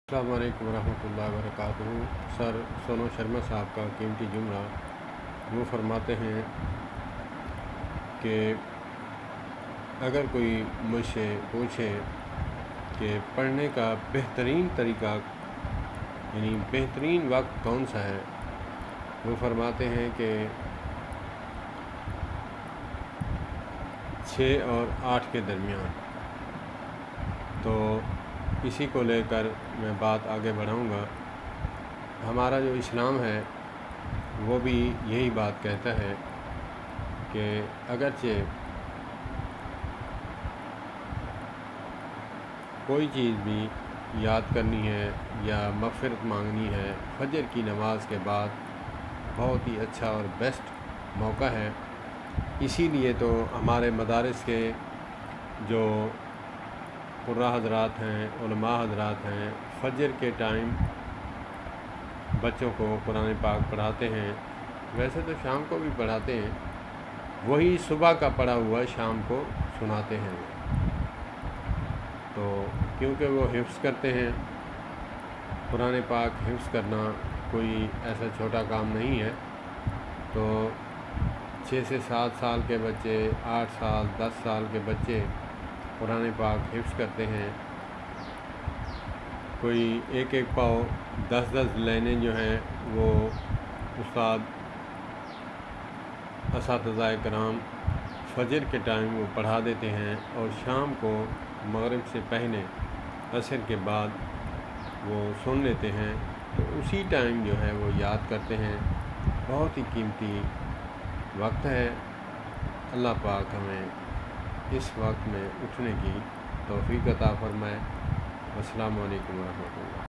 السلام علیکم ورحمۃ اللہ وبرکاتہ۔ سر سونو شرما صاحب کا قیمتی جملہ وہ فرماتے ہیں کہ اگر کوئی مجھ سے پوچھے کہ پڑھنے کا بہترین طریقہ یعنی بہترین وقت کون سا ہے، وہ فرماتے ہیں کہ 6 اور 8 کے درمیان۔ تو اسی کو لے کر میں بات آگے بڑھاؤں گا۔ ہمارا جو اسلام ہے وہ بھی یہی بات کہتا ہے کہ اگرچہ کوئی چیز بھی یاد کرنی ہے یا مغفرت مانگنی ہے، فجر کی نماز کے بعد بہت ہی اچھا اور بیسٹ موقع ہے۔ اسی لیے تو ہمارے مدارس کے جو قراء حضرات ہیں، علماء حضرات ہیں، فجر کے ٹائم بچوں کو قرآن پاک پڑھاتے ہیں۔ ویسے تو شام کو بھی پڑھاتے ہیں، وہی صبح کا پڑھا ہوا شام کو سناتے ہیں۔ تو کیونکہ وہ حفظ کرتے ہیں، قرآن پاک حفظ کرنا کوئی ایسا چھوٹا کام نہیں ہے۔ تو 6 سے 7 سال کے بچے، 8 سال 10 سال کے بچے قرآن پاک حفظ کرتے ہیں۔ کوئی ایک پاؤ 10 لائنیں جو ہیں وہ استاد اساتذہ کرام فجر کے ٹائم وہ پڑھا دیتے ہیں، اور شام کو مغرب سے پہلے عصر کے بعد وہ سن لیتے ہیں۔ تو اسی ٹائم جو ہے وہ یاد کرتے ہیں۔ بہت ہی قیمتی وقت ہے۔ اللہ پاک ہمیں اس وقت میں اٹھنے کی توفیق عطا فرمائے۔ السلام علیکم ورحمۃ اللہ۔